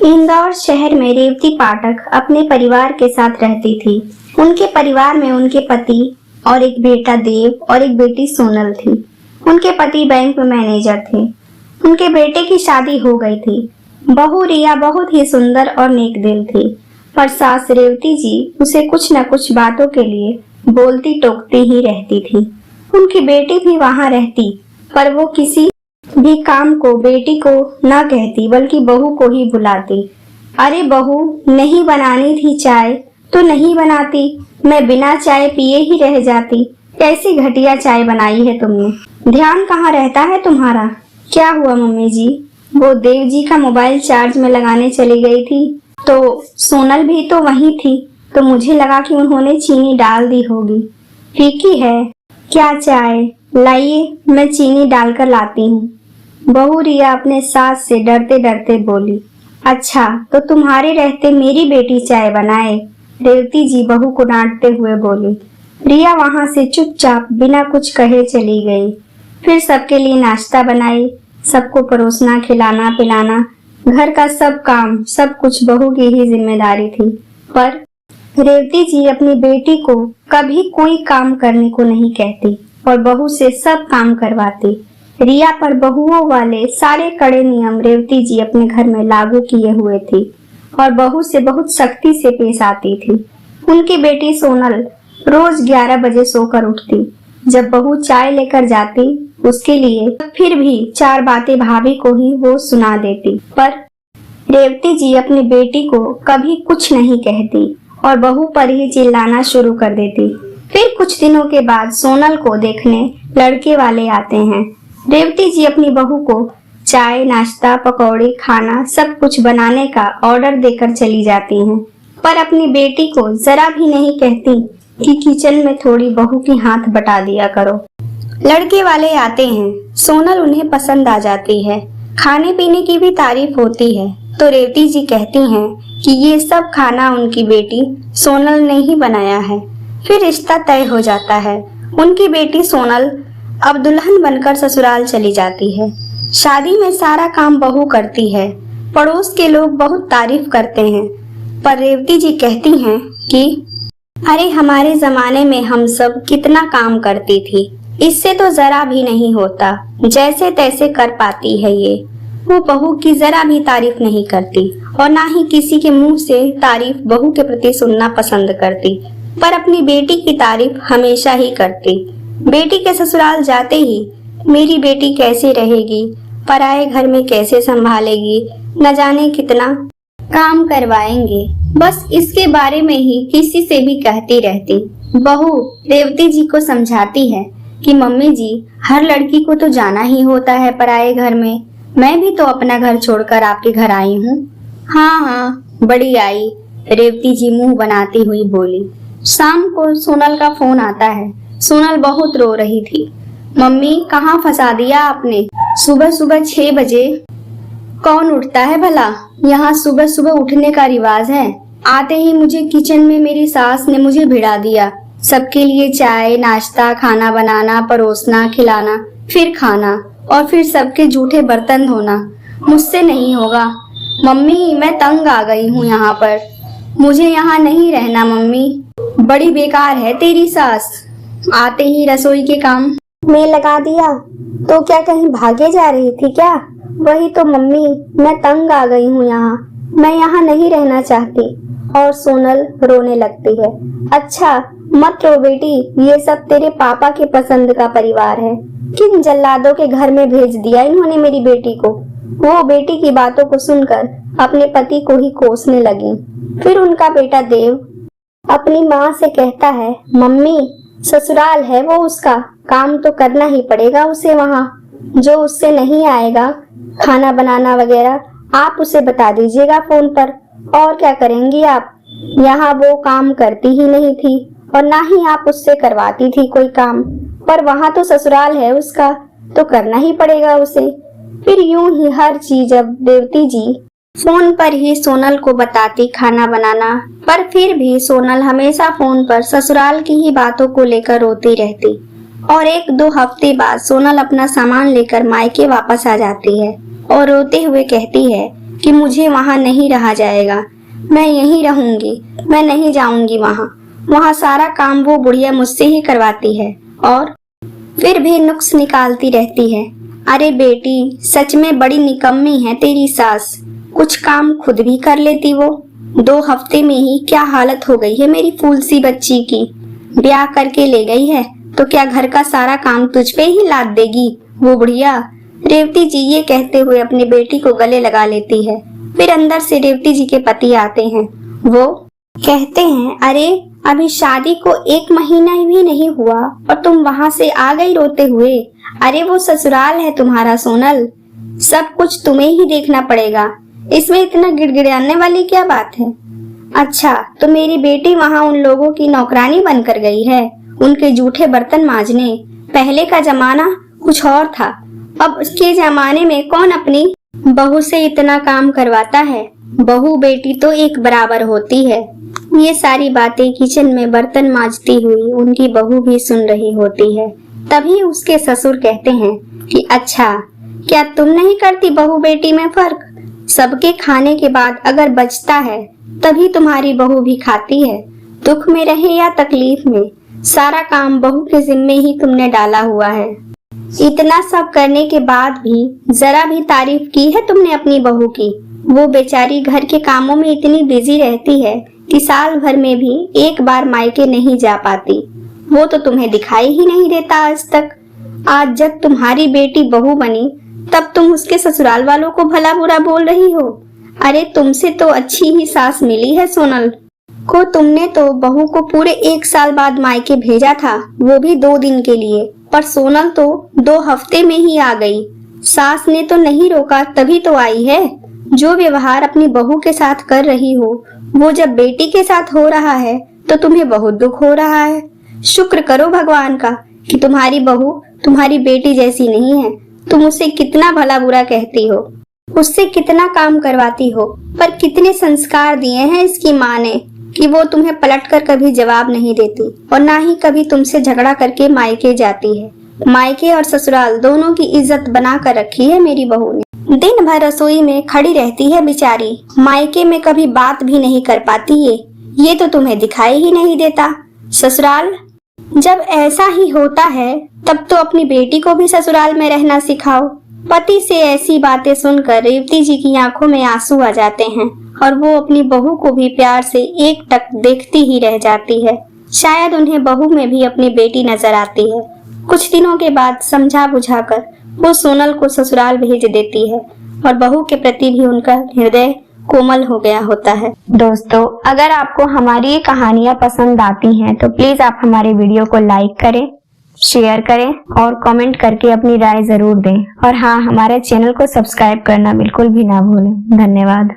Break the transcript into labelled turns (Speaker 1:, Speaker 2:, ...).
Speaker 1: इंदौर शहर में रेवती पाठक अपने परिवार के साथ रहती थी। उनके परिवार में उनके पति और एक बेटा देव और एक बेटी सोनल थी। उनके पति बैंक में मैनेजर थे। उनके बेटे की शादी हो गई थी। बहू रिया बहुत ही सुंदर और नेक दिल थी, पर सास रेवती जी उसे कुछ न कुछ बातों के लिए बोलती टोकती ही रहती थी। उनकी बेटी भी वहां रहती, पर वो किसी भी काम को बेटी को न कहती, बल्कि बहू को ही बुलाती। अरे बहू, नहीं बनानी थी चाय तो नहीं बनाती, मैं बिना चाय पिए ही रह जाती। कैसी घटिया चाय बनाई है तुमने, ध्यान कहाँ रहता है तुम्हारा। क्या हुआ मम्मी जी? वो देव जी का मोबाइल चार्ज में लगाने चली गई थी, तो सोनल भी तो वहीं थी, तो मुझे लगा कि उन्होंने चीनी डाल दी होगी। फीकी है क्या चाय? लाइए, मैं चीनी डालकर लाती हूँ। बहू रिया अपने सास से डरते डरते बोली। अच्छा, तो तुम्हारे रहते मेरी बेटी चाय बनाए? रेवती जी बहू को डांटते हुए बोली। रिया वहां से चुपचाप बिना कुछ कहे चली गई। फिर सबके लिए नाश्ता बनाई, सबको परोसना, खिलाना पिलाना, घर का सब काम, सब कुछ बहू की ही जिम्मेदारी थी। पर रेवती जी अपनी बेटी को कभी कोई काम करने को नहीं कहती और बहू से सब काम करवाती। रिया पर बहुओं वाले सारे कड़े नियम रेवती जी अपने घर में लागू किए हुए थी और बहू से बहुत सख्ती से पेश आती थी। उनकी बेटी सोनल रोज 11 बजे सोकर उठती। जब बहू चाय लेकर जाती उसके लिए, फिर भी 4 बातें भाभी को ही वो सुना देती। पर रेवती जी अपनी बेटी को कभी कुछ नहीं कहती और बहू पर ही चिल्लाना शुरू कर देती। फिर कुछ दिनों के बाद सोनल को देखने लड़के वाले आते हैं। रेवती जी अपनी बहू को चाय, नाश्ता, पकौड़े, खाना सब कुछ बनाने का ऑर्डर देकर चली जाती हैं, पर अपनी बेटी को जरा भी नहीं कहती कि किचन में थोड़ी बहू की हाथ बटा दिया करो। लड़के वाले आते हैं, सोनल उन्हें पसंद आ जाती है, खाने पीने की भी तारीफ होती है, तो रेवती जी कहती हैं कि ये सब खाना उनकी बेटी सोनल ने ही बनाया है। फिर रिश्ता तय हो जाता है। उनकी बेटी सोनल अब दुल्हन बनकर ससुराल चली जाती है। शादी में सारा काम बहू करती है। पड़ोस के लोग बहुत तारीफ करते हैं, पर रेवती जी कहती हैं कि अरे हमारे जमाने में हम सब कितना काम करती थी, इससे तो जरा भी नहीं होता, जैसे तैसे कर पाती है ये। वो बहू की जरा भी तारीफ नहीं करती और ना ही किसी के मुंह से तारीफ बहू के प्रति सुनना पसंद करती, पर अपनी बेटी की तारीफ हमेशा ही करती। बेटी के ससुराल जाते ही मेरी बेटी कैसे रहेगी, पराए घर में कैसे संभालेगी, न जाने कितना काम करवाएंगे, बस इसके बारे में ही किसी से भी कहती रहती। बहू रेवती जी को समझाती है कि मम्मी जी, हर लड़की को तो जाना ही होता है पराए घर में, मैं भी तो अपना घर छोड़कर आपके घर आई हूँ। हाँ हाँ, बड़ी आई, रेवती जी मुंह बनाती हुई बोली। शाम को सोनल का फोन आता है। सोनल बहुत रो रही थी। मम्मी, कहाँ फंसा दिया आपने? सुबह सुबह 6 बजे कौन उठता है भला? यहाँ सुबह सुबह उठने का रिवाज है? आते ही मुझे किचन में मेरी सास ने मुझे भिड़ा दिया। सबके लिए चाय, नाश्ता, खाना बनाना, परोसना, खिलाना, फिर खाना और फिर सबके जूठे बर्तन धोना। मुझसे नहीं होगा मम्मी, मैं तंग आ गई हूँ यहाँ पर, मुझे यहाँ नहीं रहना मम्मी। बड़ी बेकार है तेरी सास, आते ही रसोई के काम में लगा दिया। तो क्या कहीं भागे जा रही थी क्या? वही तो मम्मी, मैं तंग आ गई हूँ यहाँ, मैं यहाँ नहीं रहना चाहती। और सोनल रोने लगती है। अच्छा मत रो बेटी, ये सब तेरे पापा के पसंद का परिवार है। किन जल्लादों के घर में भेज दिया इन्होंने मेरी बेटी को। वो बेटी की बातों को सुनकर अपने पति को ही कोसने लगी। फिर उनका बेटा देव अपनी माँ से कहता है, मम्मी ससुराल है वो उसका, काम तो करना ही पड़ेगा उसे वहाँ। जो उससे नहीं आएगा खाना बनाना वगैरह, आप उसे बता दीजिएगा फोन पर। और क्या करेंगी आप, यहाँ वो काम करती ही नहीं थी और ना ही आप उससे करवाती थी कोई काम, पर वहाँ तो ससुराल है उसका, तो करना ही पड़ेगा उसे। फिर यूं ही हर चीज अब रेवती जी फोन पर ही सोनल को बताती खाना बनाना, पर फिर भी सोनल हमेशा फोन पर ससुराल की ही बातों को लेकर रोती रहती। और 1-2 हफ्ते बाद सोनल अपना सामान लेकर मायके वापस आ जाती है और रोते हुए कहती है कि मुझे वहाँ नहीं रहा जाएगा, मैं यहीं रहूंगी, मैं नहीं जाऊंगी वहाँ। वहाँ सारा काम वो बुढ़िया मुझसे ही करवाती है और फिर भी नुक्स निकालती रहती है। अरे बेटी, सच में बड़ी निकम्मी है तेरी सास, कुछ काम खुद भी कर लेती वो। 2 हफ्ते में ही क्या हालत हो गई है मेरी फूल सी बच्ची की। ब्याह करके ले गई है तो क्या घर का सारा काम तुझ पे ही लाद देगी वो बुढ़िया। रेवती जी ये कहते हुए अपनी बेटी को गले लगा लेती है। फिर अंदर से रेवती जी के पति आते हैं। वो कहते हैं, अरे अभी शादी को 1 महीना भी नहीं हुआ और तुम वहाँ से आ गई रोते हुए। अरे वो ससुराल है तुम्हारा सोनल, सब कुछ तुम्हें ही देखना पड़ेगा, इसमें इतना गिड़गिड़ाने वाली क्या बात है। अच्छा तो मेरी बेटी वहाँ उन लोगों की नौकरानी बनकर गई है, उनके जूठे बर्तन मांजने। पहले का जमाना कुछ और था, अब के जमाने में कौन अपनी बहू से इतना काम करवाता है। बहू बेटी तो एक बराबर होती है। ये सारी बातें किचन में बर्तन मांजती हुई उनकी बहू भी सुन रही होती है। तभी उसके ससुर कहते हैं कि अच्छा, क्या तुम नहीं करती बहू बेटी में फर्क? सबके खाने के बाद अगर बचता है तभी तुम्हारी बहू भी खाती है। दुख में रहे या तकलीफ में, सारा काम बहू के जिम्मे ही तुमने डाला हुआ है। इतना सब करने के बाद भी जरा भी तारीफ की है तुमने अपनी बहू की? वो बेचारी घर के कामों में इतनी बिजी रहती है कि साल भर में भी एक बार मायके नहीं जा पाती। वो तो तुम्हें दिखाई ही नहीं देता आज तक। आज जब तुम्हारी बेटी बहू बनी तब तुम उसके ससुराल वालों को भला बुरा बोल रही हो। अरे तुमसे तो अच्छी ही सास मिली है सोनल को। तुमने तो बहू को पूरे 1 साल बाद मायके भेजा था, वो भी 2 दिन के लिए, पर सोनल तो 2 हफ्ते में ही आ गई। सास ने तो नहीं रोका तभी तो आई है। जो व्यवहार अपनी बहू के साथ कर रही हो वो जब बेटी के साथ हो रहा है तो तुम्हें बहुत दुख हो रहा है। शुक्र करो भगवान का कि तुम्हारी बहू तुम्हारी बेटी जैसी नहीं है। तुम उसे कितना भला बुरा कहती हो, उससे कितना काम करवाती हो, पर कितने संस्कार दिए हैं इसकी माँ ने कि वो तुम्हें पलटकर कभी जवाब नहीं देती और ना ही कभी तुमसे झगड़ा करके मायके जाती है। मायके और ससुराल दोनों की इज्जत बना कर रखी है मेरी बहू ने। दिन भर रसोई में खड़ी रहती है बेचारी, मायके में कभी बात भी नहीं कर पाती है। ये तो तुम्हें दिखाई ही नहीं देता। ससुराल जब ऐसा ही होता है तब तो अपनी बेटी को भी ससुराल में रहना सिखाओ। पति से ऐसी बातें सुनकर रेवती जी की आंखों में आंसू आ जाते हैं और वो अपनी बहू को भी प्यार से एकटक देखती ही रह जाती है। शायद उन्हें बहू में भी अपनी बेटी नजर आती है। कुछ दिनों के बाद समझा बुझाकर वो सोनल को ससुराल भेज देती है और बहू के प्रति भी उनका हृदय कोमल हो गया होता है। दोस्तों, अगर आपको हमारी ये कहानियाँ पसंद आती हैं तो प्लीज आप हमारे वीडियो को लाइक करें, शेयर करें और कमेंट करके अपनी राय जरूर दें। और हाँ, हमारे चैनल को सब्सक्राइब करना बिल्कुल भी ना भूलें। धन्यवाद।